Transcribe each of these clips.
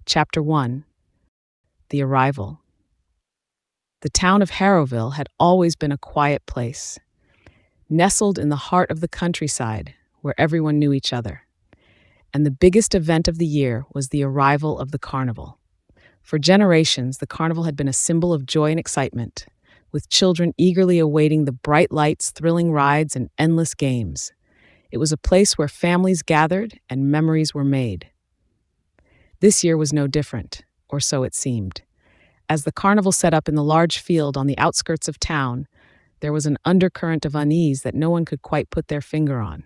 Chapter 1. The Arrival. The town of Harrowville had always been a quiet place, nestled in the heart of the countryside where everyone knew each other. And the biggest event of the year was the arrival of the carnival. For generations, the carnival had been a symbol of joy and excitement, with children eagerly awaiting the bright lights, thrilling rides, and endless games. It was a place where families gathered and memories were made. This year was no different, or so it seemed. As the carnival set up in the large field on the outskirts of town, there was an undercurrent of unease that no one could quite put their finger on.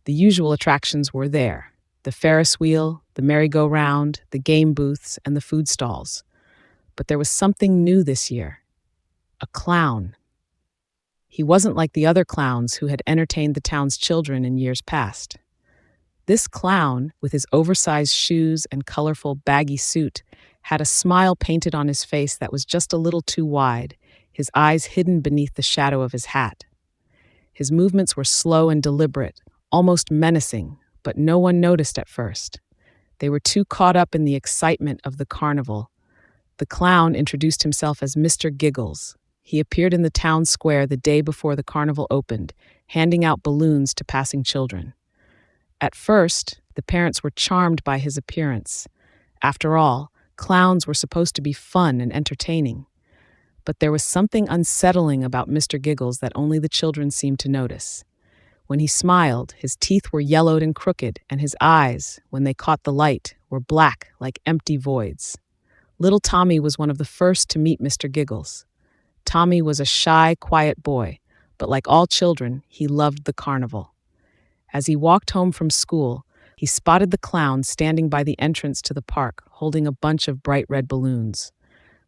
The usual attractions were there: the Ferris wheel, the merry-go-round, the game booths, and the food stalls. But there was something new this year: a clown. He wasn't like the other clowns who had entertained the town's children in years past. This clown, with his oversized shoes and colorful, baggy suit, had a smile painted on his face that was just a little too wide, his eyes hidden beneath the shadow of his hat. His movements were slow and deliberate, almost menacing, but no one noticed at first. They were too caught up in the excitement of the carnival. The clown introduced himself as Mr. Giggles. He appeared in the town square the day before the carnival opened, handing out balloons to passing children. At first, the parents were charmed by his appearance. After all, clowns were supposed to be fun and entertaining. But there was something unsettling about Mr. Giggles that only the children seemed to notice. When he smiled, his teeth were yellowed and crooked, and his eyes, when they caught the light, were black like empty voids. Little Tommy was one of the first to meet Mr. Giggles. Tommy was a shy, quiet boy, but like all children, he loved the carnival. As he walked home from school, he spotted the clown standing by the entrance to the park, holding a bunch of bright red balloons.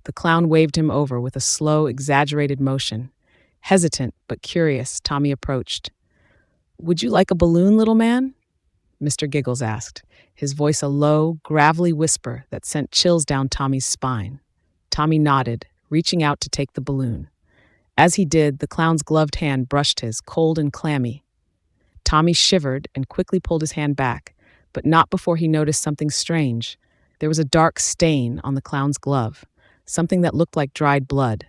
The clown waved him over with a slow, exaggerated motion. Hesitant but curious, Tommy approached. "Would you like a balloon, little man?" Mr. Giggles asked, his voice a low, gravelly whisper that sent chills down Tommy's spine. Tommy nodded, reaching out to take the balloon. As he did, the clown's gloved hand brushed his, cold and clammy. Tommy shivered and quickly pulled his hand back, but not before he noticed something strange. There was a dark stain on the clown's glove, something that looked like dried blood.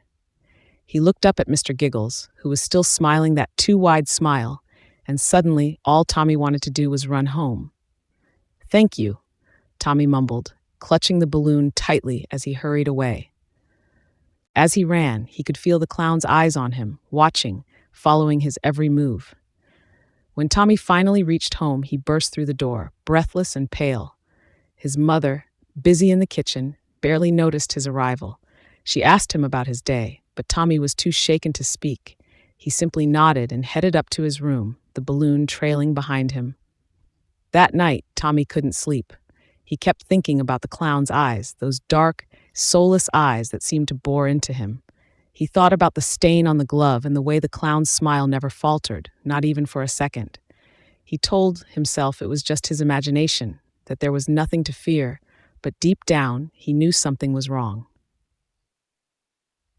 He looked up at Mr. Giggles, who was still smiling that too wide smile, and suddenly all Tommy wanted to do was run home. "Thank you," Tommy mumbled, clutching the balloon tightly as he hurried away. As he ran, he could feel the clown's eyes on him, watching, following his every move. When Tommy finally reached home, he burst through the door, breathless and pale. His mother, busy in the kitchen, barely noticed his arrival. She asked him about his day, but Tommy was too shaken to speak. He simply nodded and headed up to his room, the balloon trailing behind him. That night, Tommy couldn't sleep. He kept thinking about the clown's eyes, those dark, soulless eyes that seemed to bore into him. He thought about the stain on the glove and the way the clown's smile never faltered, not even for a second. He told himself it was just his imagination, that there was nothing to fear, but deep down, he knew something was wrong.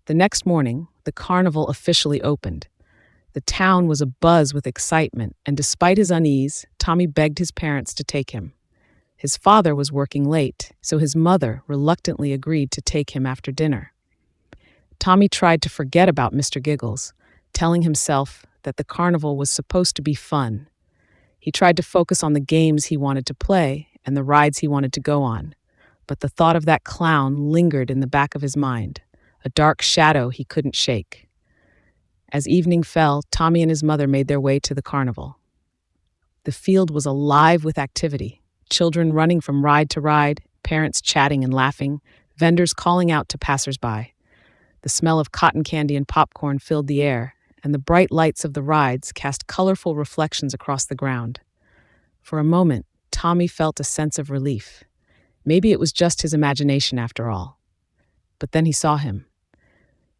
The next morning, the carnival officially opened. The town was abuzz with excitement, and despite his unease, Tommy begged his parents to take him. His father was working late, so his mother reluctantly agreed to take him after dinner. Tommy tried to forget about Mr. Giggles, telling himself that the carnival was supposed to be fun. He tried to focus on the games he wanted to play and the rides he wanted to go on, but the thought of that clown lingered in the back of his mind, a dark shadow he couldn't shake. As evening fell, Tommy and his mother made their way to the carnival. The field was alive with activity, children running from ride to ride, parents chatting and laughing, vendors calling out to passersby. The smell of cotton candy and popcorn filled the air, and the bright lights of the rides cast colorful reflections across the ground. For a moment, Tommy felt a sense of relief. Maybe it was just his imagination after all. But then he saw him.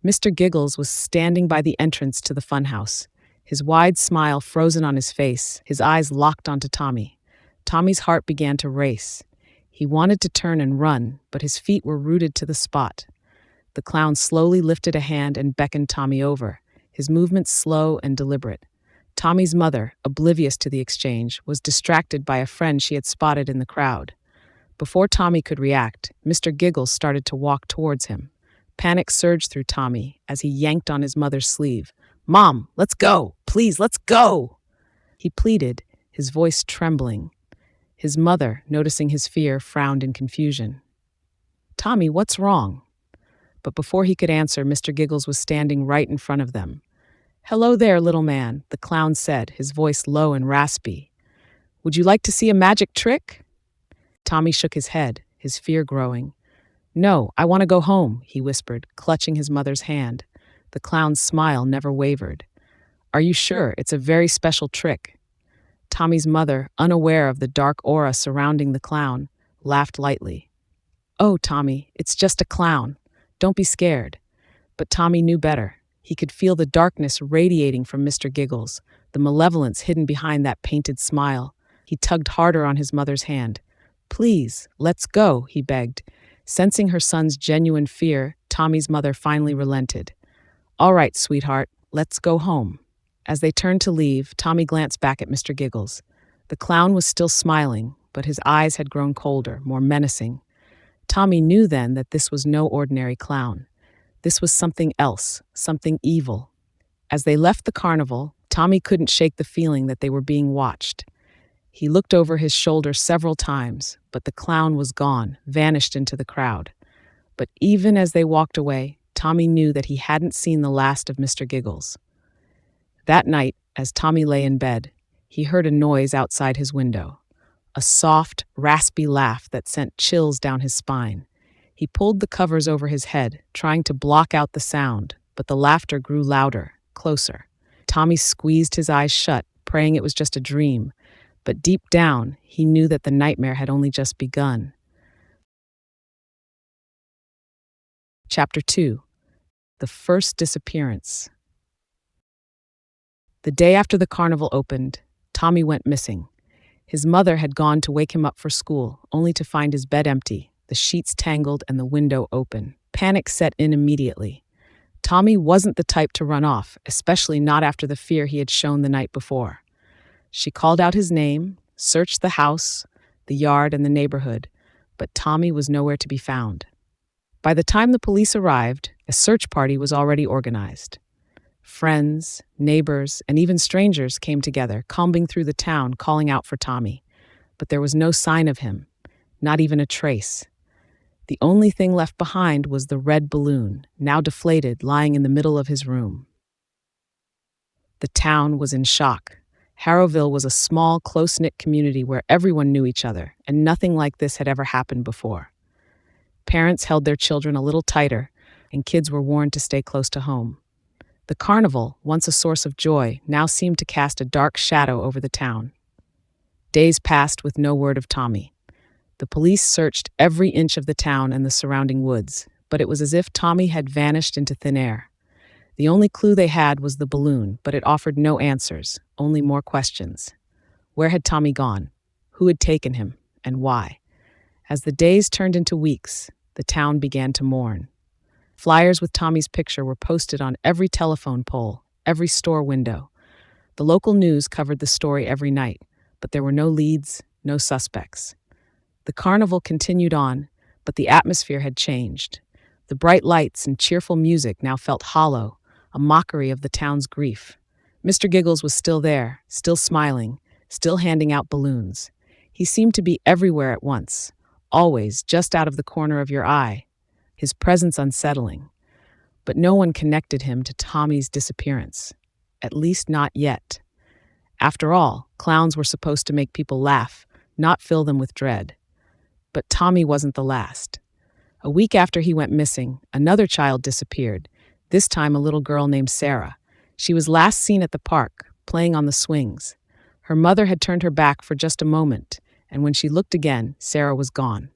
Mr. Giggles was standing by the entrance to the funhouse, his wide smile frozen on his face, his eyes locked onto Tommy. Tommy's heart began to race. He wanted to turn and run, but his feet were rooted to the spot. The clown slowly lifted a hand and beckoned Tommy over, his movements slow and deliberate. Tommy's mother, oblivious to the exchange, was distracted by a friend she had spotted in the crowd. Before Tommy could react, Mr. Giggles started to walk towards him. Panic surged through Tommy as he yanked on his mother's sleeve. "Mom, let's go! Please, let's go!" He pleaded, his voice trembling. His mother, noticing his fear, frowned in confusion. "Tommy, what's wrong?" But before he could answer, Mr. Giggles was standing right in front of them. "Hello there, little man," the clown said, his voice low and raspy. "Would you like to see a magic trick?" Tommy shook his head, his fear growing. "No, I want to go home," he whispered, clutching his mother's hand. The clown's smile never wavered. "Are you sure? It's a very special trick." Tommy's mother, unaware of the dark aura surrounding the clown, laughed lightly. "Oh, Tommy, it's just a clown. Don't be scared." But Tommy knew better. He could feel the darkness radiating from Mr. Giggles, the malevolence hidden behind that painted smile. He tugged harder on his mother's hand. "Please, let's go," he begged. Sensing her son's genuine fear, Tommy's mother finally relented. "All right, sweetheart, let's go home." As they turned to leave, Tommy glanced back at Mr. Giggles. The clown was still smiling, but his eyes had grown colder, more menacing. Tommy knew then that this was no ordinary clown. This was something else, something evil. As they left the carnival, Tommy couldn't shake the feeling that they were being watched. He looked over his shoulder several times, but the clown was gone, vanished into the crowd. But even as they walked away, Tommy knew that he hadn't seen the last of Mr. Giggles. That night, as Tommy lay in bed, he heard a noise outside his window. A soft, raspy laugh that sent chills down his spine. He pulled the covers over his head, trying to block out the sound, but the laughter grew louder, closer. Tommy squeezed his eyes shut, praying it was just a dream. But deep down, he knew that the nightmare had only just begun. Chapter 2. The First Disappearance. The day after the carnival opened, Tommy went missing. His mother had gone to wake him up for school, only to find his bed empty, the sheets tangled, and the window open. Panic set in immediately. Tommy wasn't the type to run off, especially not after the fear he had shown the night before. She called out his name, searched the house, the yard, and the neighborhood, but Tommy was nowhere to be found. By the time the police arrived, a search party was already organized. Friends, neighbors, and even strangers came together, combing through the town, calling out for Tommy. But there was no sign of him, not even a trace. The only thing left behind was the red balloon, now deflated, lying in the middle of his room. The town was in shock. Harrowville was a small, close-knit community where everyone knew each other, and nothing like this had ever happened before. Parents held their children a little tighter, and kids were warned to stay close to home. The carnival, once a source of joy, now seemed to cast a dark shadow over the town. Days passed with no word of Tommy. The police searched every inch of the town and the surrounding woods, but it was as if Tommy had vanished into thin air. The only clue they had was the balloon, but it offered no answers, only more questions. Where had Tommy gone? Who had taken him, and why? As the days turned into weeks, the town began to mourn. Flyers with Tommy's picture were posted on every telephone pole, every store window. The local news covered the story every night, but there were no leads, no suspects. The carnival continued on, but the atmosphere had changed. The bright lights and cheerful music now felt hollow, a mockery of the town's grief. Mr. Giggles was still there, still smiling, still handing out balloons. He seemed to be everywhere at once, always just out of the corner of your eye, his presence unsettling. But no one connected him to Tommy's disappearance, at least not yet. After all, clowns were supposed to make people laugh, not fill them with dread. But Tommy wasn't the last. A week after he went missing, another child disappeared, this time a little girl named Sarah. She was last seen at the park, playing on the swings. Her mother had turned her back for just a moment, and when she looked again, Sarah was gone.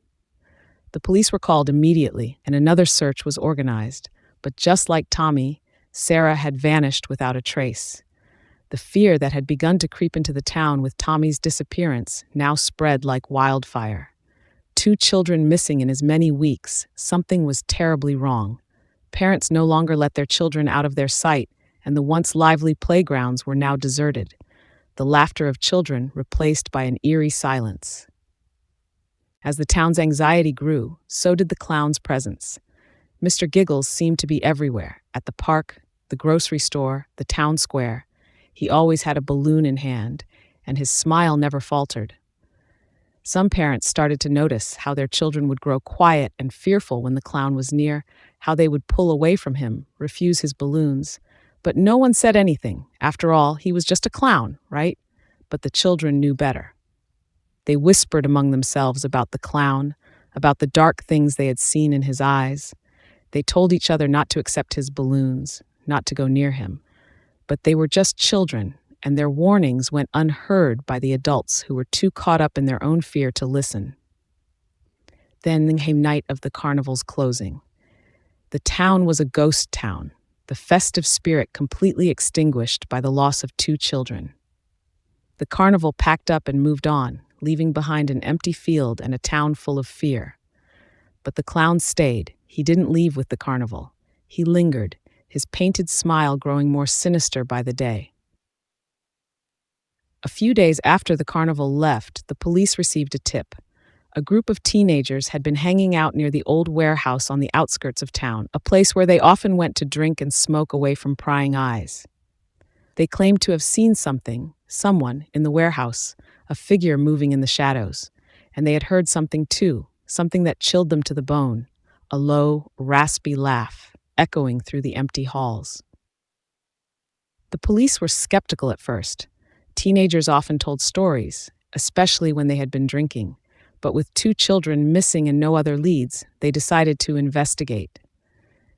The police were called immediately, and another search was organized. But just like Tommy, Sarah had vanished without a trace. The fear that had begun to creep into the town with Tommy's disappearance now spread like wildfire. 2 children missing in as many weeks, something was terribly wrong. Parents no longer let their children out of their sight, and the once lively playgrounds were now deserted, the laughter of children replaced by an eerie silence. As the town's anxiety grew, so did the clown's presence. Mr. Giggles seemed to be everywhere, at the park, the grocery store, the town square. He always had a balloon in hand, and his smile never faltered. Some parents started to notice how their children would grow quiet and fearful when the clown was near, how they would pull away from him, refuse his balloons. But no one said anything. After all, he was just a clown, right? But the children knew better. They whispered among themselves about the clown, about the dark things they had seen in his eyes. They told each other not to accept his balloons, not to go near him. But they were just children, and their warnings went unheard by the adults who were too caught up in their own fear to listen. Then came night of the carnival's closing. The town was a ghost town, the festive spirit completely extinguished by the loss of 2 children. The carnival packed up and moved on, leaving behind an empty field and a town full of fear. But the clown stayed. He didn't leave with the carnival. He lingered, his painted smile growing more sinister by the day. A few days after the carnival left, the police received a tip. A group of teenagers had been hanging out near the old warehouse on the outskirts of town, a place where they often went to drink and smoke away from prying eyes. They claimed to have seen someone, in the warehouse, a figure moving in the shadows. And they had heard something too, something that chilled them to the bone, a low, raspy laugh echoing through the empty halls. The police were skeptical at first. Teenagers often told stories, especially when they had been drinking. But with 2 children missing and no other leads, they decided to investigate.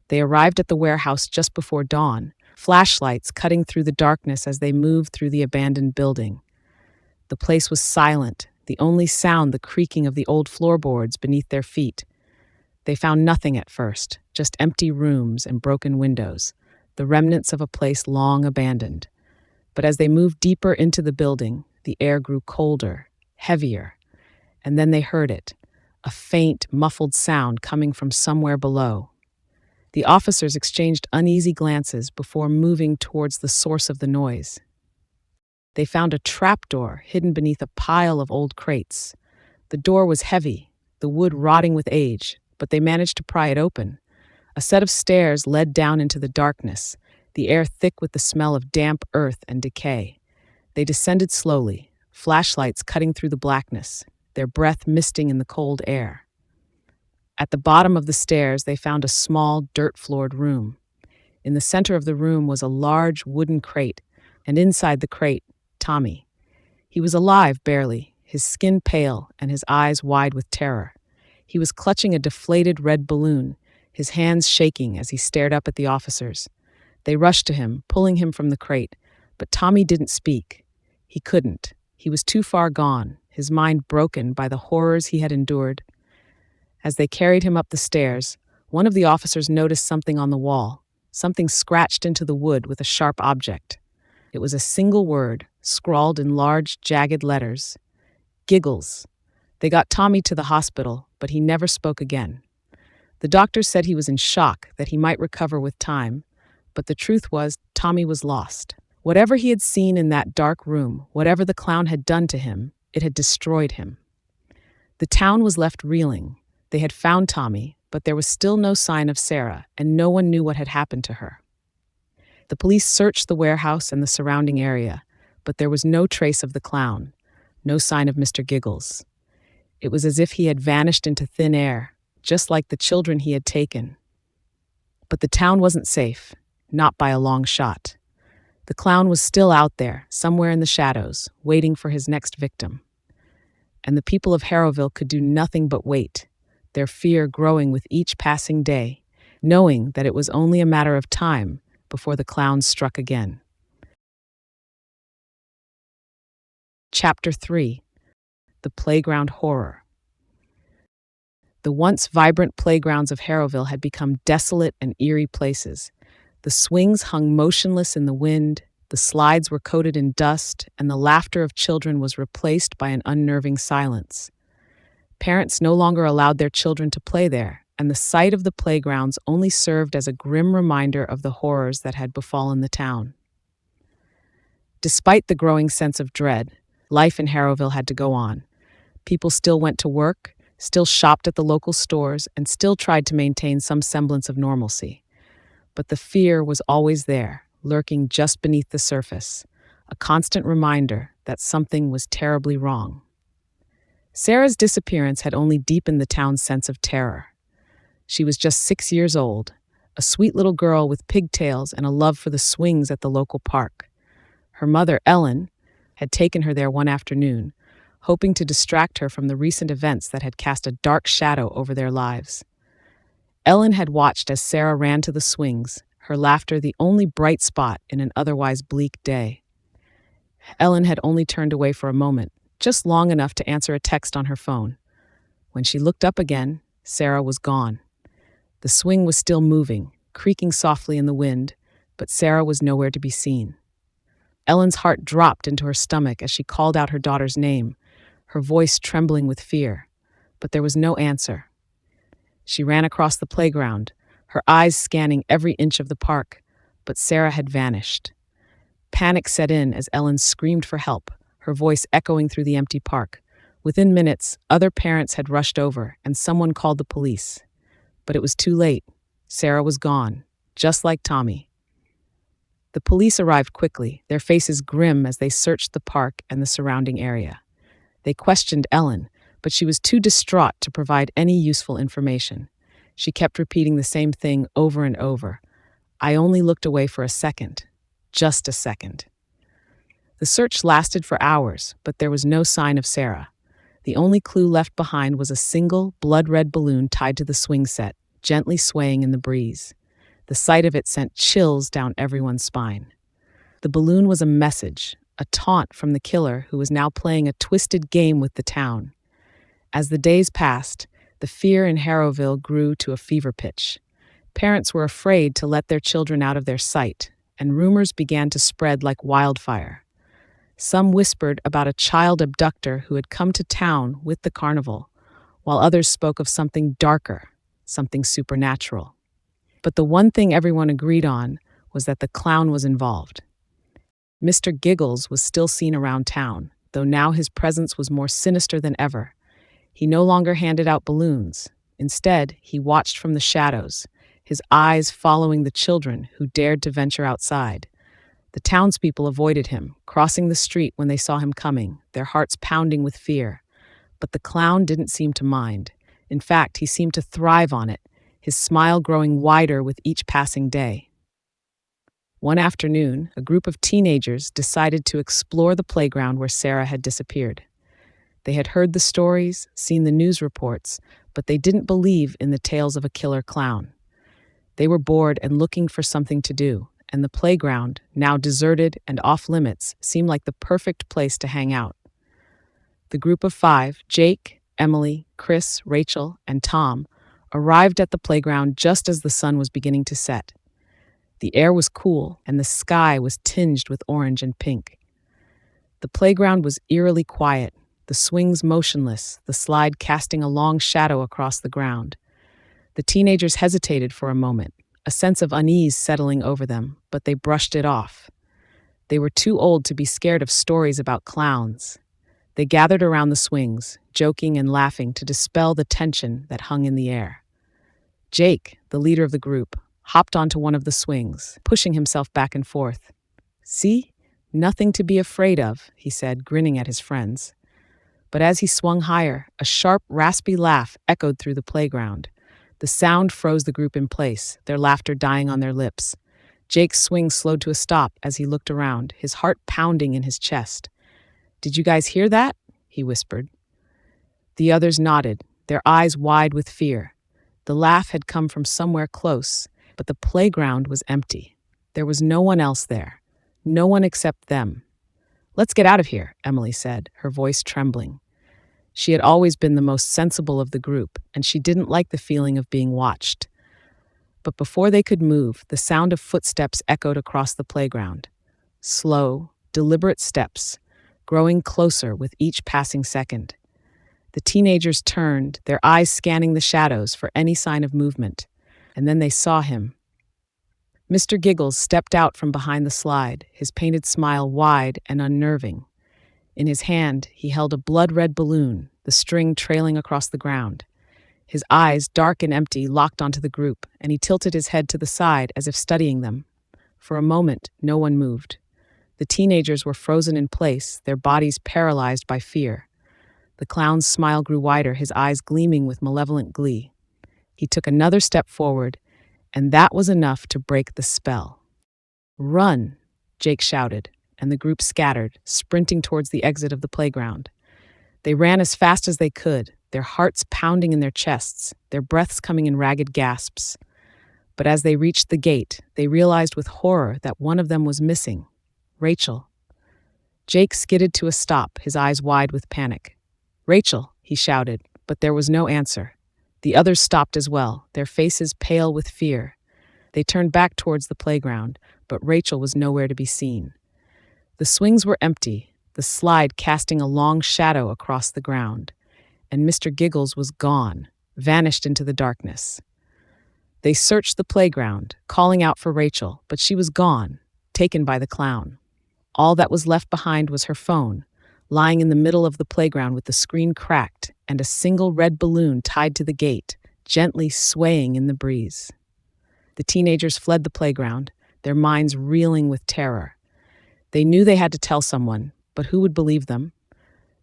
They arrived at the warehouse just before dawn, flashlights cutting through the darkness as they moved through the abandoned building. The place was silent, the only sound the creaking of the old floorboards beneath their feet. They found nothing at first, just empty rooms and broken windows, the remnants of a place long abandoned. But as they moved deeper into the building, the air grew colder, heavier. And then they heard it, a faint, muffled sound coming from somewhere below. The officers exchanged uneasy glances before moving towards the source of the noise. They found a trapdoor hidden beneath a pile of old crates. The door was heavy, the wood rotting with age, but they managed to pry it open. A set of stairs led down into the darkness, the air thick with the smell of damp earth and decay. They descended slowly, flashlights cutting through the blackness, their breath misting in the cold air. At the bottom of the stairs, they found a small, dirt-floored room. In the center of the room was a large wooden crate, and inside the crate, Tommy. He was alive, barely, his skin pale and his eyes wide with terror. He was clutching a deflated red balloon, his hands shaking as he stared up at the officers. They rushed to him, pulling him from the crate, but Tommy didn't speak. He couldn't. He was too far gone, his mind broken by the horrors he had endured. As they carried him up the stairs, one of the officers noticed something on the wall, something scratched into the wood with a sharp object. It was a single word, scrawled in large, jagged letters. Giggles. They got Tommy to the hospital, but he never spoke again. The doctors said he was in shock, that he might recover with time, but the truth was, Tommy was lost. Whatever he had seen in that dark room, whatever the clown had done to him, it had destroyed him. The town was left reeling. They had found Tommy, but there was still no sign of Sarah, and no one knew what had happened to her. The police searched the warehouse and the surrounding area, but there was no trace of the clown, no sign of Mr. Giggles. It was as if he had vanished into thin air, just like the children he had taken. But the town wasn't safe, not by a long shot. The clown was still out there, somewhere in the shadows, waiting for his next victim. And the people of Harrowville could do nothing but wait, their fear growing with each passing day, knowing that it was only a matter of time before the clown struck again. Chapter 3. The Playground Horror. The once vibrant playgrounds of Harrowville had become desolate and eerie places. The swings hung motionless in the wind, The slides were coated in dust, and the laughter of children was replaced by an unnerving silence. Parents no longer allowed their children to play there, and the sight of the playgrounds only served as a grim reminder of the horrors that had befallen the town. Despite the growing sense of dread, life in Harrowville had to go on. People still went to work, still shopped at the local stores, and still tried to maintain some semblance of normalcy. But the fear was always there, lurking just beneath the surface, a constant reminder that something was terribly wrong. Sarah's disappearance had only deepened the town's sense of terror. She was just 6 years old, a sweet little girl with pigtails and a love for the swings at the local park. Her mother, Ellen, had taken her there one afternoon, hoping to distract her from the recent events that had cast a dark shadow over their lives. Ellen had watched as Sarah ran to the swings, her laughter the only bright spot in an otherwise bleak day. Ellen had only turned away for a moment, just long enough to answer a text on her phone. When she looked up again, Sarah was gone. The swing was still moving, creaking softly in the wind, but Sarah was nowhere to be seen. Ellen's heart dropped into her stomach as she called out her daughter's name, her voice trembling with fear, but there was no answer. She ran across the playground, her eyes scanning every inch of the park, but Sarah had vanished. Panic set in as Ellen screamed for help, her voice echoing through the empty park. Within minutes, other parents had rushed over, and someone called the police. But it was too late. Sarah was gone, just like Tommy. The police arrived quickly, their faces grim as they searched the park and the surrounding area. They questioned Ellen, but she was too distraught to provide any useful information. She kept repeating the same thing over and over. "I only looked away for a second. Just a second." The search lasted for hours, but there was no sign of Sarah. The only clue left behind was a single, blood-red balloon tied to the swing set, gently swaying in the breeze. The sight of it sent chills down everyone's spine. The balloon was a message, a taunt from the killer who was now playing a twisted game with the town. As the days passed, the fear in Harrowville grew to a fever pitch. Parents were afraid to let their children out of their sight, and rumors began to spread like wildfire. Some whispered about a child abductor who had come to town with the carnival, while others spoke of something darker, something supernatural. But the one thing everyone agreed on was that the clown was involved. Mr. Giggles was still seen around town, though now his presence was more sinister than ever. He no longer handed out balloons. Instead, he watched from the shadows, his eyes following the children who dared to venture outside. The townspeople avoided him, crossing the street when they saw him coming, their hearts pounding with fear. But the clown didn't seem to mind. In fact, he seemed to thrive on it, his smile growing wider with each passing day. One afternoon, a group of teenagers decided to explore the playground where Sarah had disappeared. They had heard the stories, seen the news reports, but they didn't believe in the tales of a killer clown. They were bored and looking for something to do, and the playground, now deserted and off-limits, seemed like the perfect place to hang out. The group of 5, Jake, Emily, Chris, Rachel, and Tom, arrived at the playground just as the sun was beginning to set. The air was cool, and the sky was tinged with orange and pink. The playground was eerily quiet, the swings motionless, the slide casting a long shadow across the ground. The teenagers hesitated for a moment, a sense of unease settling over them, but they brushed it off. They were too old to be scared of stories about clowns. They gathered around the swings, joking and laughing to dispel the tension that hung in the air. Jake, the leader of the group, hopped onto one of the swings, pushing himself back and forth. "See? Nothing to be afraid of," he said, grinning at his friends. But as he swung higher, a sharp, raspy laugh echoed through the playground. The sound froze the group in place, their laughter dying on their lips. Jake's swing slowed to a stop as he looked around, his heart pounding in his chest. "Did you guys hear that?" he whispered. The others nodded, their eyes wide with fear. The laugh had come from somewhere close, but the playground was empty. There was no one else there, no one except them. "Let's get out of here," Emily said, her voice trembling. She had always been the most sensible of the group, and she didn't like the feeling of being watched. But before they could move, the sound of footsteps echoed across the playground. slow, deliberate steps, growing closer with each passing second. The teenagers turned, their eyes scanning the shadows for any sign of movement, and then they saw him. Mr. Giggles stepped out from behind the slide, his painted smile wide and unnerving. In his hand, he held a blood-red balloon, the string trailing across the ground. His eyes, dark and empty, locked onto the group, and he tilted his head to the side as if studying them. For a moment, no one moved. The teenagers were frozen in place, their bodies paralyzed by fear. The clown's smile grew wider, his eyes gleaming with malevolent glee. He took another step forward, and that was enough to break the spell. "Run!" Jake shouted, and the group scattered, sprinting towards the exit of the playground. They ran as fast as they could, their hearts pounding in their chests, their breaths coming in ragged gasps. But as they reached the gate, they realized with horror that one of them was missing: Rachel. Jake skidded to a stop, his eyes wide with panic. "Rachel," he shouted, but there was no answer. The others stopped as well, their faces pale with fear. They turned back towards the playground, but Rachel was nowhere to be seen. The swings were empty, the slide casting a long shadow across the ground, and Mr. Giggles was gone, vanished into the darkness. They searched the playground, calling out for Rachel, but she was gone, taken by the clown. All that was left behind was her phone, lying in the middle of the playground with the screen cracked and a single red balloon tied to the gate, gently swaying in the breeze. The teenagers fled the playground, their minds reeling with terror. They knew they had to tell someone, but who would believe them?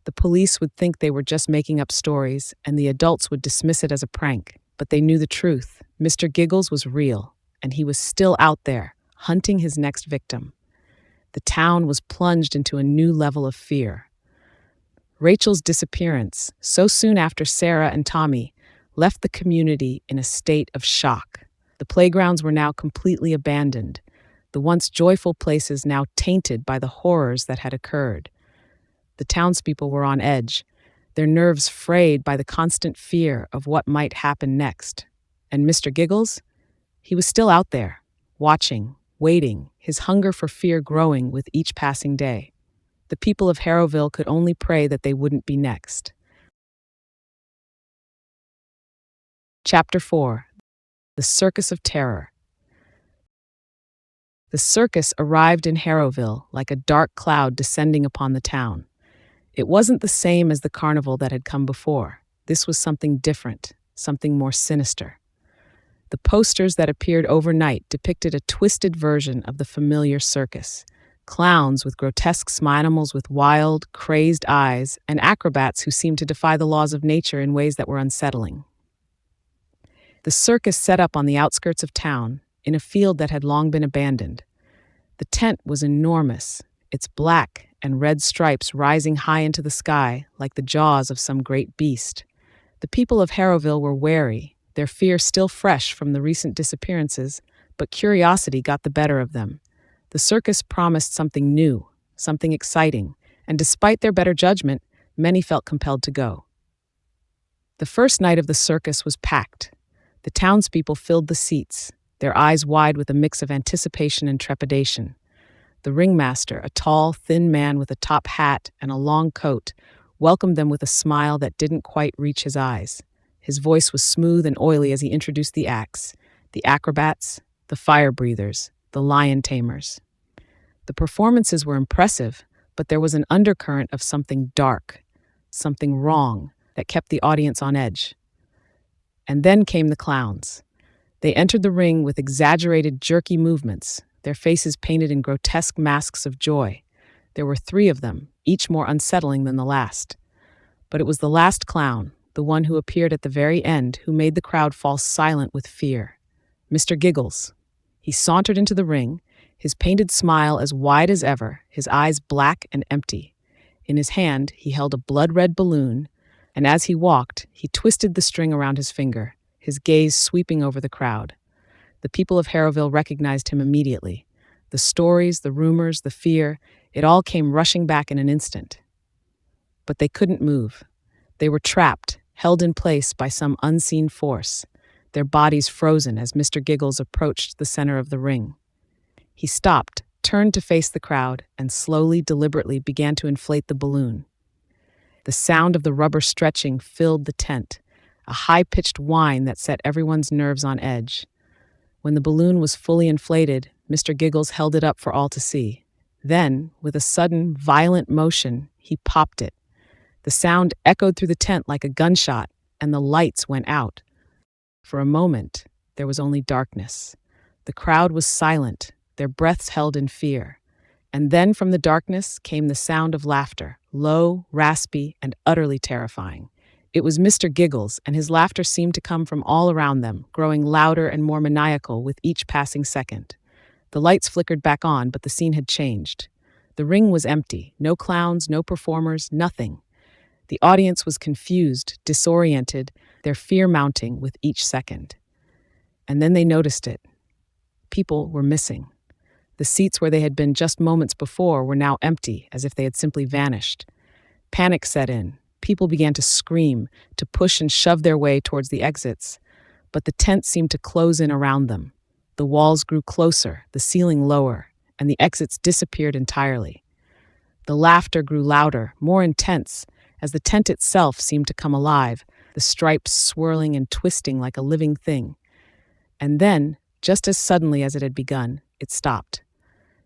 The police would think they were just making up stories, and the adults would dismiss it as a prank. But they knew the truth. Mr. Giggles was real, and he was still out there, hunting his next victim. The town was plunged into a new level of fear. Rachel's disappearance, so soon after Sarah and Tommy, left the community in a state of shock. The playgrounds were now completely abandoned, the once joyful places now tainted by the horrors that had occurred. The townspeople were on edge, their nerves frayed by the constant fear of what might happen next. And Mr. Giggles? He was still out there, watching, waiting, his hunger for fear growing with each passing day. The people of Harrowville could only pray that they wouldn't be next. Chapter 4. The Circus of Terror. The circus arrived in Harrowville like a dark cloud descending upon the town. It wasn't the same as the carnival that had come before. This was something different, something more sinister. The posters that appeared overnight depicted a twisted version of the familiar circus. Clowns with grotesque animals with wild, crazed eyes, and acrobats who seemed to defy the laws of nature in ways that were unsettling. The circus set up on the outskirts of town, in a field that had long been abandoned. The tent was enormous, its black and red stripes rising high into the sky like the jaws of some great beast. The people of Harrowville were wary, their fear still fresh from the recent disappearances, but curiosity got the better of them. The circus promised something new, something exciting, and despite their better judgment, many felt compelled to go. The first night of the circus was packed. The townspeople filled the seats, their eyes wide with a mix of anticipation and trepidation. The ringmaster, a tall, thin man with a top hat and a long coat, welcomed them with a smile that didn't quite reach his eyes. His voice was smooth and oily as he introduced the acts, the acrobats, the fire breathers, the lion tamers. The performances were impressive, but there was an undercurrent of something dark, something wrong, that kept the audience on edge. And then came the clowns. They entered the ring with exaggerated, jerky movements, their faces painted in grotesque masks of joy. There were 3 of them, each more unsettling than the last. But it was the last clown, the one who appeared at the very end, who made the crowd fall silent with fear. Mr. Giggles. He sauntered into the ring, his painted smile as wide as ever, his eyes black and empty. In his hand, he held a blood-red balloon, and as he walked, he twisted the string around his finger, his gaze sweeping over the crowd. The people of Harrowville recognized him immediately. The stories, the rumors, the fear, it all came rushing back in an instant. But they couldn't move. They were trapped, held in place by some unseen force, their bodies frozen as Mr. Giggles approached the center of the ring. He stopped, turned to face the crowd and slowly, deliberately began to inflate the balloon. The sound of the rubber stretching filled the tent, a high-pitched whine that set everyone's nerves on edge. When the balloon was fully inflated, Mr. Giggles held it up for all to see. Then, with a sudden, violent motion, he popped it. The sound echoed through the tent like a gunshot, and the lights went out. For a moment, there was only darkness. The crowd was silent, their breaths held in fear. And then from the darkness came the sound of laughter, low, raspy, and utterly terrifying. It was Mr. Giggles, and his laughter seemed to come from all around them, growing louder and more maniacal with each passing second. The lights flickered back on, but the scene had changed. The ring was empty, no clowns, no performers, nothing. The audience was confused, disoriented, their fear mounting with each second. And then they noticed it. People were missing. The seats where they had been just moments before were now empty, as if they had simply vanished. Panic set in. People began to scream, to push and shove their way towards the exits. But the tent seemed to close in around them. The walls grew closer, the ceiling lower, and the exits disappeared entirely. The laughter grew louder, more intense, as the tent itself seemed to come alive, the stripes swirling and twisting like a living thing. And then, just as suddenly as it had begun, it stopped.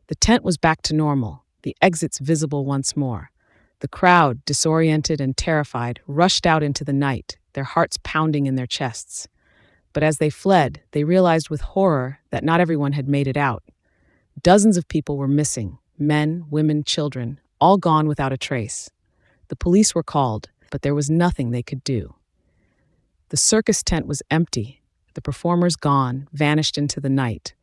The tent was back to normal, the exits visible once more. The crowd, disoriented and terrified, rushed out into the night, their hearts pounding in their chests. But as they fled, they realized with horror that not everyone had made it out. Dozens of people were missing, men, women, children, all gone without a trace. The police were called, but there was nothing they could do. The circus tent was empty, the performers gone, vanished into the night.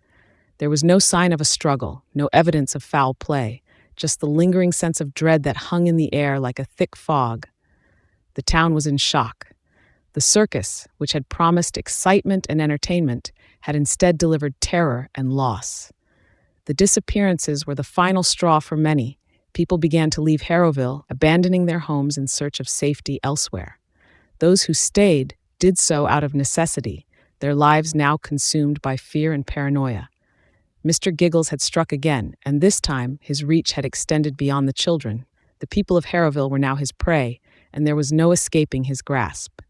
There was no sign of a struggle, no evidence of foul play, just the lingering sense of dread that hung in the air like a thick fog. The town was in shock. The circus, which had promised excitement and entertainment, had instead delivered terror and loss. The disappearances were the final straw for many. People began to leave Harrowville, abandoning their homes in search of safety elsewhere. Those who stayed did so out of necessity, their lives now consumed by fear and paranoia. Mr. Giggles had struck again, and this time his reach had extended beyond the children. The people of Harrowville were now his prey, and there was no escaping his grasp.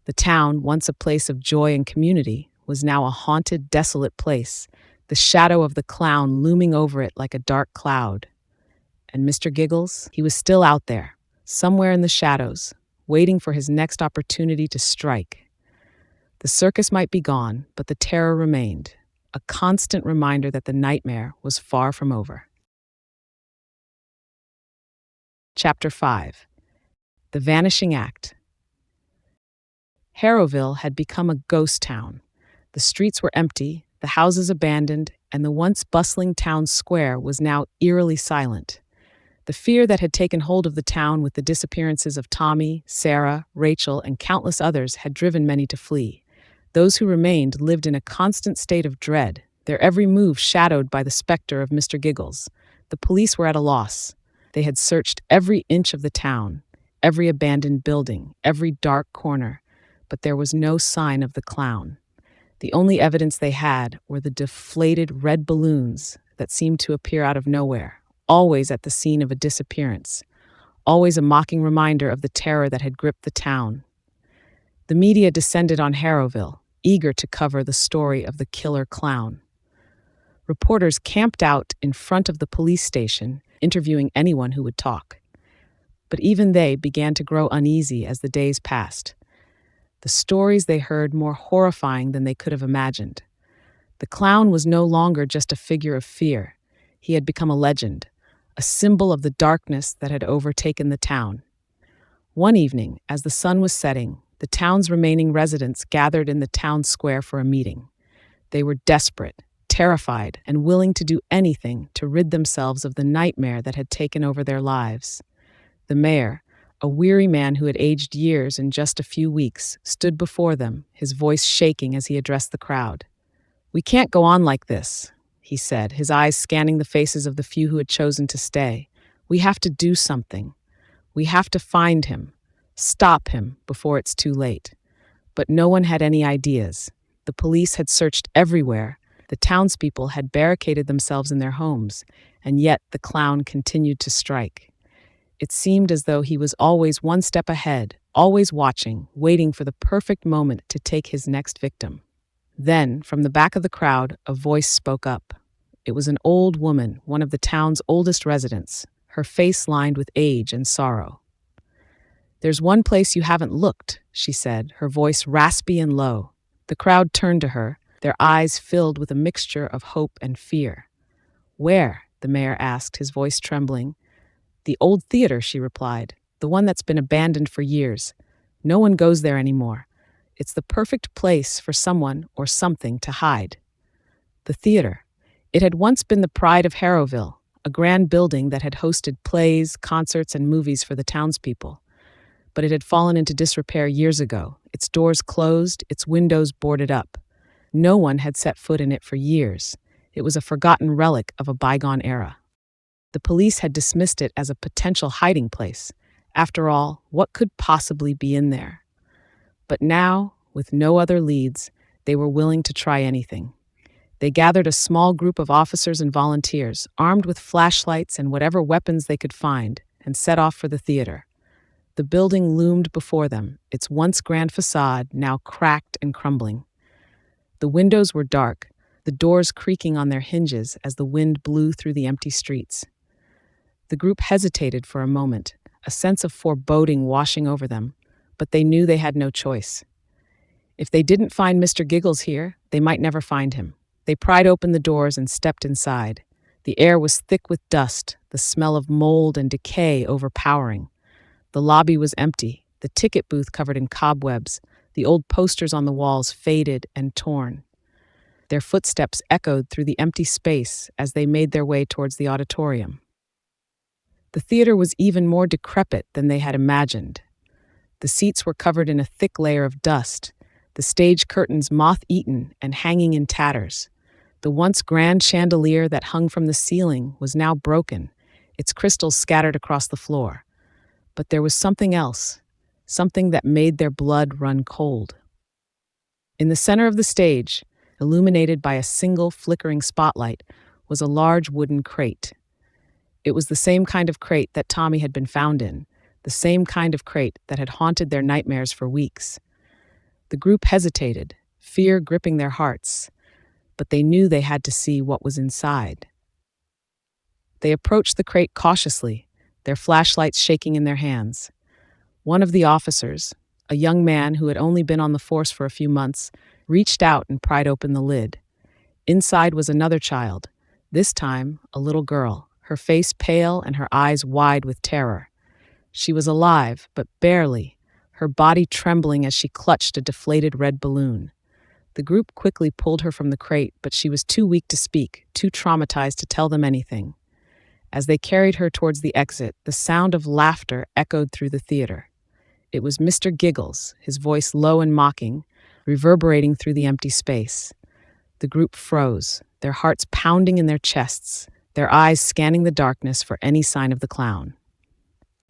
The town, once a place of joy and community, was now a haunted, desolate place, the shadow of the clown looming over it like a dark cloud. And Mr. Giggles, he was still out there, somewhere in the shadows, waiting for his next opportunity to strike. The circus might be gone, but the terror remained, a constant reminder that the nightmare was far from over. Chapter 5. The Vanishing Act. Harrowville had become a ghost town. The streets were empty, the houses abandoned, and the once bustling town square was now eerily silent. The fear that had taken hold of the town with the disappearances of Tommy, Sarah, Rachel, and countless others had driven many to flee. Those who remained lived in a constant state of dread, their every move shadowed by the specter of Mr. Giggles. The police were at a loss. They had searched every inch of the town, every abandoned building, every dark corner, but there was no sign of the clown. The only evidence they had were the deflated red balloons that seemed to appear out of nowhere, always at the scene of a disappearance, always a mocking reminder of the terror that had gripped the town. The media descended on Harrowville, eager to cover the story of the killer clown. Reporters camped out in front of the police station, interviewing anyone who would talk. But even they began to grow uneasy as the days passed. The stories they heard more horrifying than they could have imagined. The clown was no longer just a figure of fear. He had become a legend, a symbol of the darkness that had overtaken the town. One evening, as the sun was setting, the town's remaining residents gathered in the town square for a meeting. They were desperate, terrified, and willing to do anything to rid themselves of the nightmare that had taken over their lives. The mayor, a weary man who had aged years in just a few weeks, stood before them, his voice shaking as he addressed the crowd. "We can't go on like this," he said, his eyes scanning the faces of the few who had chosen to stay. "We have to do something. We have to find him. Stop him before it's too late." But no one had any ideas. The police had searched everywhere. The townspeople had barricaded themselves in their homes, and yet the clown continued to strike. It seemed as though he was always one step ahead, always watching, waiting for the perfect moment to take his next victim. Then, from the back of the crowd, a voice spoke up. It was an old woman, one of the town's oldest residents, her face lined with age and sorrow. "There's one place you haven't looked," she said, her voice raspy and low. The crowd turned to her, their eyes filled with a mixture of hope and fear. "Where?" the mayor asked, his voice trembling. "The old theater," she replied, "the one that's been abandoned for years. No one goes there anymore. It's the perfect place for someone or something to hide." The theater. It had once been the pride of Harrowville, a grand building that had hosted plays, concerts, and movies for the townspeople. But it had fallen into disrepair years ago, its doors closed, its windows boarded up. No one had set foot in it for years. It was a forgotten relic of a bygone era. The police had dismissed it as a potential hiding place. After all, what could possibly be in there? But now, with no other leads, they were willing to try anything. They gathered a small group of officers and volunteers, armed with flashlights and whatever weapons they could find, and set off for the theater. The building loomed before them, its once grand facade now cracked and crumbling. The windows were dark, the doors creaking on their hinges as the wind blew through the empty streets. The group hesitated for a moment, a sense of foreboding washing over them, but they knew they had no choice. If they didn't find Mr. Giggles here, they might never find him. They pried open the doors and stepped inside. The air was thick with dust, the smell of mold and decay overpowering. The lobby was empty, the ticket booth covered in cobwebs, the old posters on the walls faded and torn. Their footsteps echoed through the empty space as they made their way towards the auditorium. The theater was even more decrepit than they had imagined. The seats were covered in a thick layer of dust, the stage curtains moth-eaten and hanging in tatters. The once grand chandelier that hung from the ceiling was now broken, its crystals scattered across the floor. But there was something else, something that made their blood run cold. In the center of the stage, illuminated by a single flickering spotlight, was a large wooden crate. It was the same kind of crate that Tommy had been found in, the same kind of crate that had haunted their nightmares for weeks. The group hesitated, fear gripping their hearts, but they knew they had to see what was inside. They approached the crate cautiously, their flashlights shaking in their hands. One of the officers, a young man who had only been on the force for a few months, reached out and pried open the lid. Inside was another child, this time a little girl, her face pale and her eyes wide with terror. She was alive, but barely, her body trembling as she clutched a deflated red balloon. The group quickly pulled her from the crate, but she was too weak to speak, too traumatized to tell them anything. As they carried her towards the exit, the sound of laughter echoed through the theater. It was Mr. Giggles, his voice low and mocking, reverberating through the empty space. The group froze, their hearts pounding in their chests, their eyes scanning the darkness for any sign of the clown.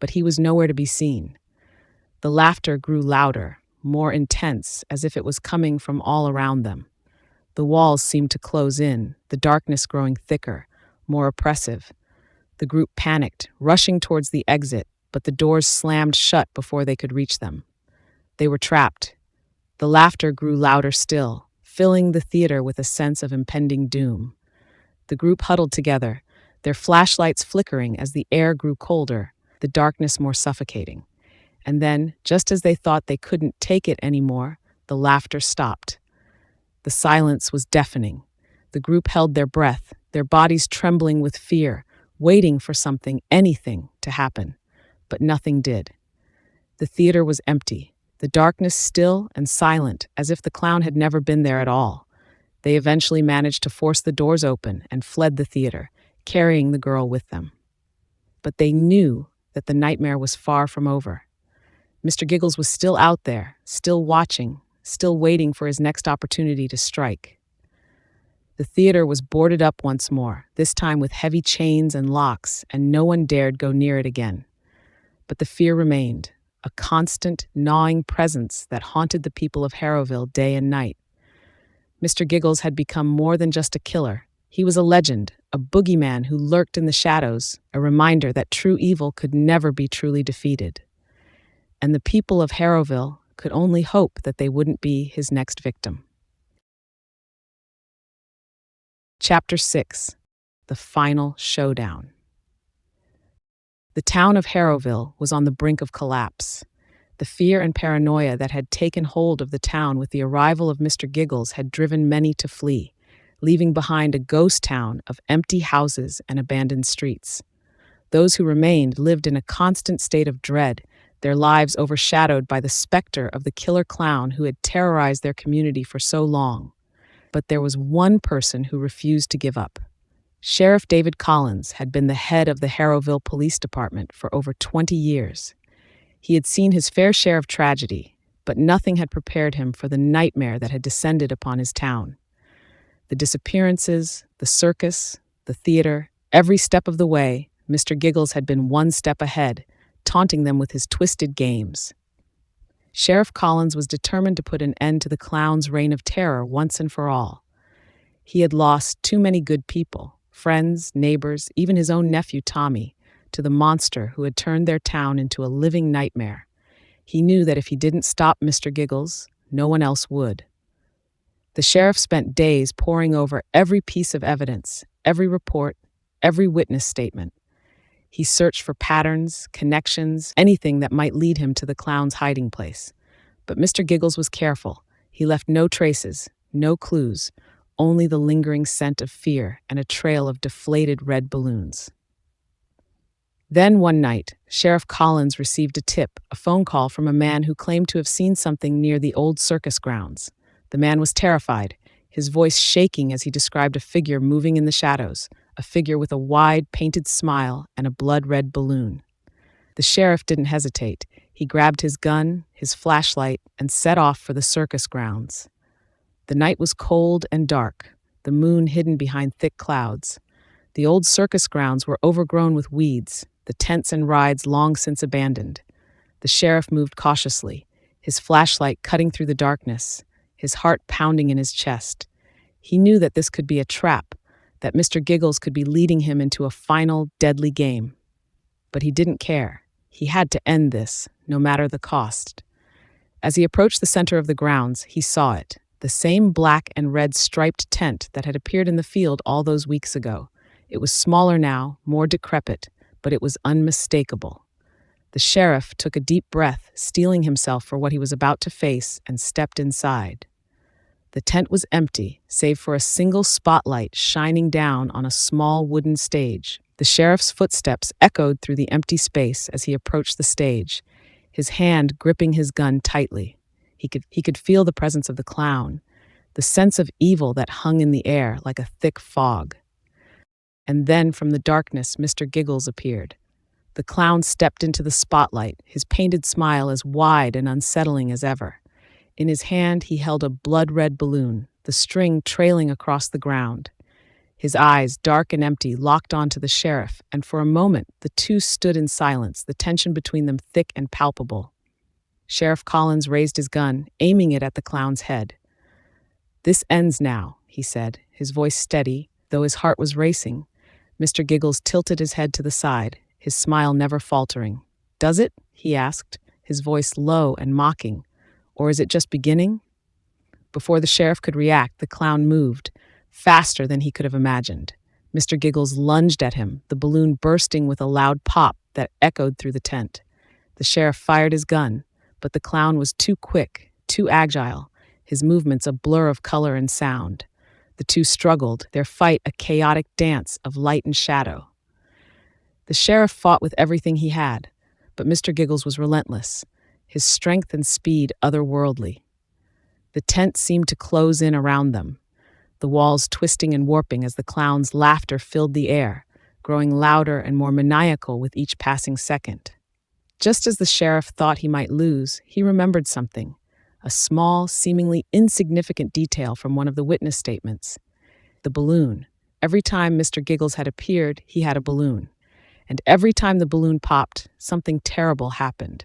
But he was nowhere to be seen. The laughter grew louder, more intense, as if it was coming from all around them. The walls seemed to close in, the darkness growing thicker, more oppressive. The group panicked, rushing towards the exit, but the doors slammed shut before they could reach them. They were trapped. The laughter grew louder still, filling the theater with a sense of impending doom. The group huddled together, their flashlights flickering as the air grew colder, the darkness more suffocating. And then, just as they thought they couldn't take it anymore, the laughter stopped. The silence was deafening. The group held their breath, their bodies trembling with fear, waiting for something, anything, to happen. But nothing did. The theater was empty, the darkness still and silent, as if the clown had never been there at all. They eventually managed to force the doors open and fled the theater, carrying the girl with them. But they knew that the nightmare was far from over. Mr. Giggles was still out there, still watching, still waiting for his next opportunity to strike. The theater was boarded up once more, this time with heavy chains and locks, and no one dared go near it again. But the fear remained, a constant, gnawing presence that haunted the people of Harrowville day and night. Mr. Giggles had become more than just a killer. He was a legend, a boogeyman who lurked in the shadows, a reminder that true evil could never be truly defeated. And the people of Harrowville could only hope that they wouldn't be his next victim. Chapter 6: The Final Showdown. The town of Harrowville was on the brink of collapse. The fear and paranoia that had taken hold of the town with the arrival of Mr. Giggles had driven many to flee, leaving behind a ghost town of empty houses and abandoned streets. Those who remained lived in a constant state of dread, their lives overshadowed by the specter of the killer clown who had terrorized their community for so long. But there was one person who refused to give up. Sheriff David Collins had been the head of the Harrowville Police Department for over 20 years. He had seen his fair share of tragedy, but nothing had prepared him for the nightmare that had descended upon his town. The disappearances, the circus, the theater, every step of the way, Mr. Giggles had been one step ahead, taunting them with his twisted games. Sheriff Collins was determined to put an end to the clown's reign of terror once and for all. He had lost too many good people, friends, neighbors, even his own nephew Tommy, to the monster who had turned their town into a living nightmare. He knew that if he didn't stop Mr. Giggles, no one else would. The sheriff spent days poring over every piece of evidence, every report, every witness statement. He searched for patterns, connections, anything that might lead him to the clown's hiding place. But Mr. Giggles was careful. He left no traces, no clues, only the lingering scent of fear and a trail of deflated red balloons. Then one night, Sheriff Collins received a tip, a phone call from a man who claimed to have seen something near the old circus grounds. The man was terrified, his voice shaking as he described a figure moving in the shadows, a figure with a wide, painted smile and a blood-red balloon. The sheriff didn't hesitate. He grabbed his gun, his flashlight, and set off for the circus grounds. The night was cold and dark, the moon hidden behind thick clouds. The old circus grounds were overgrown with weeds, the tents and rides long since abandoned. The sheriff moved cautiously, his flashlight cutting through the darkness, his heart pounding in his chest. He knew that this could be a trap, that Mr. Giggles could be leading him into a final, deadly game. But he didn't care. He had to end this, no matter the cost. As he approached the center of the grounds, he saw it, the same black and red striped tent that had appeared in the field all those weeks ago. It was smaller now, more decrepit, but it was unmistakable. The sheriff took a deep breath, steeling himself for what he was about to face, and stepped inside. The tent was empty, save for a single spotlight shining down on a small wooden stage. The sheriff's footsteps echoed through the empty space as he approached the stage, his hand gripping his gun tightly. He could feel the presence of the clown, the sense of evil that hung in the air like a thick fog. And then from the darkness, Mr. Giggles appeared. The clown stepped into the spotlight, his painted smile as wide and unsettling as ever. In his hand, he held a blood-red balloon, the string trailing across the ground. His eyes, dark and empty, locked onto the sheriff, and for a moment, the two stood in silence, the tension between them thick and palpable. Sheriff Collins raised his gun, aiming it at the clown's head. "This ends now," he said, his voice steady, though his heart was racing. Mr. Giggles tilted his head to the side, his smile never faltering. "Does it?" he asked, his voice low and mocking. "Or is it just beginning?" Before the sheriff could react, the clown moved, faster than he could have imagined. Mr. Giggles lunged at him, the balloon bursting with a loud pop that echoed through the tent. The sheriff fired his gun, but the clown was too quick, too agile, his movements a blur of color and sound. The two struggled, their fight a chaotic dance of light and shadow. The sheriff fought with everything he had, but Mr. Giggles was relentless, his strength and speed otherworldly. The tent seemed to close in around them, the walls twisting and warping as the clown's laughter filled the air, growing louder and more maniacal with each passing second. Just as the sheriff thought he might lose, he remembered something, a small, seemingly insignificant detail from one of the witness statements. The balloon. Every time Mr. Giggles had appeared, he had a balloon. And every time the balloon popped, something terrible happened.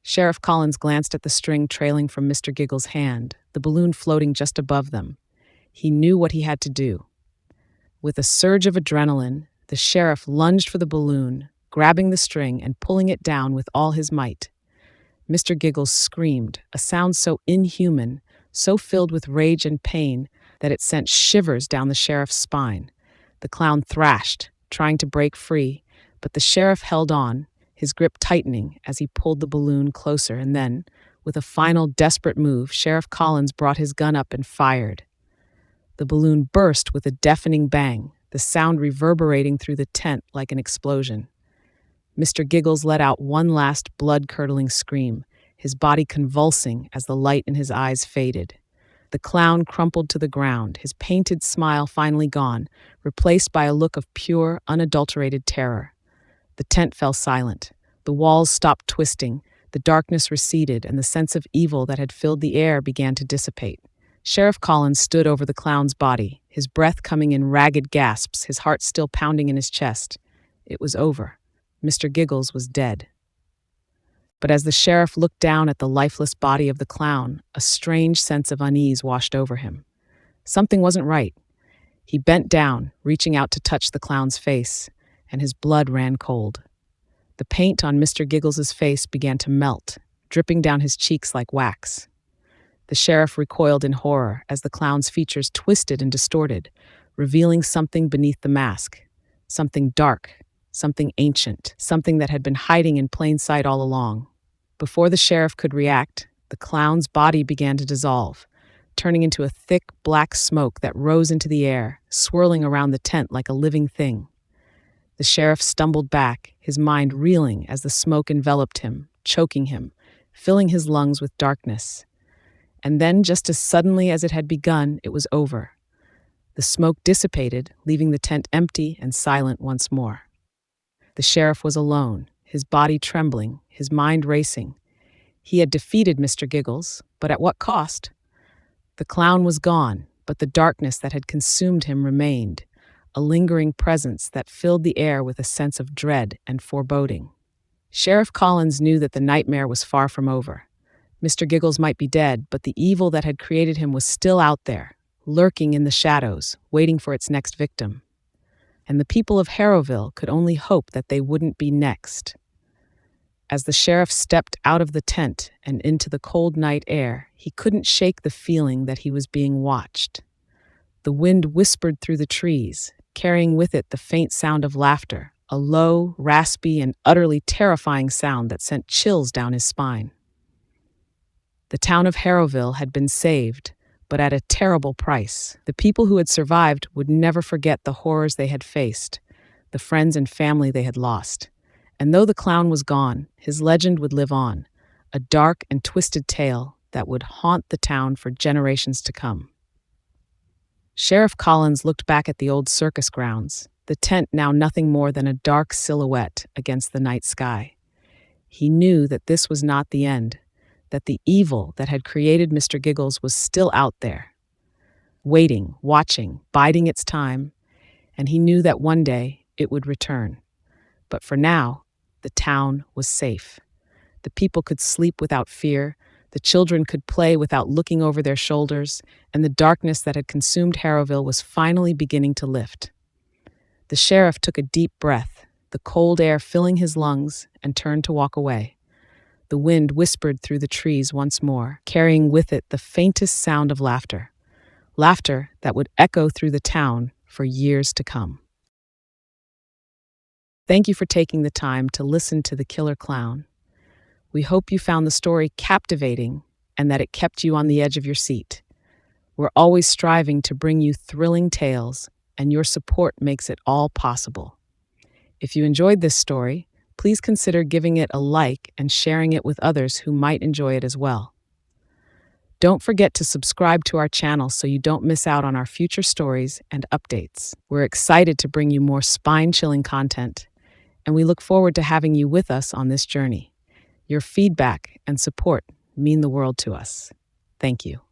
Sheriff Collins glanced at the string trailing from Mr. Giggles' hand, the balloon floating just above them. He knew what he had to do. With a surge of adrenaline, the sheriff lunged for the balloon, grabbing the string and pulling it down with all his might. Mr. Giggles screamed, a sound so inhuman, so filled with rage and pain, that it sent shivers down the sheriff's spine. The clown thrashed, trying to break free, but the sheriff held on, his grip tightening as he pulled the balloon closer, and then, with a final desperate move, Sheriff Collins brought his gun up and fired. The balloon burst with a deafening bang, the sound reverberating through the tent like an explosion. Mr. Giggles let out one last blood-curdling scream, his body convulsing as the light in his eyes faded. The clown crumpled to the ground, his painted smile finally gone, replaced by a look of pure, unadulterated terror. The tent fell silent. The walls stopped twisting, the darkness receded, and the sense of evil that had filled the air began to dissipate. Sheriff Collins stood over the clown's body, his breath coming in ragged gasps, his heart still pounding in his chest. It was over. Mr. Giggles was dead. But as the sheriff looked down at the lifeless body of the clown, a strange sense of unease washed over him. Something wasn't right. He bent down, reaching out to touch the clown's face, and his blood ran cold. The paint on Mr. Giggles's face began to melt, dripping down his cheeks like wax. The sheriff recoiled in horror as the clown's features twisted and distorted, revealing something beneath the mask. Something dark, something ancient, something that had been hiding in plain sight all along. Before the sheriff could react, the clown's body began to dissolve, turning into a thick, black smoke that rose into the air, swirling around the tent like a living thing. The sheriff stumbled back, his mind reeling as the smoke enveloped him, choking him, filling his lungs with darkness. And then, just as suddenly as it had begun, it was over. The smoke dissipated, leaving the tent empty and silent once more. The sheriff was alone, his body trembling, his mind racing. He had defeated Mr. Giggles, but at what cost? The clown was gone, but the darkness that had consumed him remained, a lingering presence that filled the air with a sense of dread and foreboding. Sheriff Collins knew that the nightmare was far from over. Mr. Giggles might be dead, but the evil that had created him was still out there, lurking in the shadows, waiting for its next victim. And the people of Harrowville could only hope that they wouldn't be next. As the sheriff stepped out of the tent and into the cold night air, he couldn't shake the feeling that he was being watched. The wind whispered through the trees, carrying with it the faint sound of laughter, a low, raspy, and utterly terrifying sound that sent chills down his spine. The town of Harrowville had been saved, but at a terrible price. The people who had survived would never forget the horrors they had faced, the friends and family they had lost. And though the clown was gone, his legend would live on, a dark and twisted tale that would haunt the town for generations to come. Sheriff Collins looked back at the old circus grounds, the tent now nothing more than a dark silhouette against the night sky. He knew that this was not the end, that the evil that had created Mr. Giggles was still out there, waiting, watching, biding its time, and he knew that one day it would return. But for now, the town was safe. The people could sleep without fear, the children could play without looking over their shoulders, and the darkness that had consumed Harrowville was finally beginning to lift. The sheriff took a deep breath, the cold air filling his lungs, and turned to walk away. The wind whispered through the trees once more, carrying with it the faintest sound of laughter. Laughter that would echo through the town for years to come. Thank you for taking the time to listen to The Killer Clown. We hope you found the story captivating and that it kept you on the edge of your seat. We're always striving to bring you thrilling tales, and your support makes it all possible. If you enjoyed this story, please consider giving it a like and sharing it with others who might enjoy it as well. Don't forget to subscribe to our channel so you don't miss out on our future stories and updates. We're excited to bring you more spine-chilling content, and we look forward to having you with us on this journey. Your feedback and support mean the world to us. Thank you.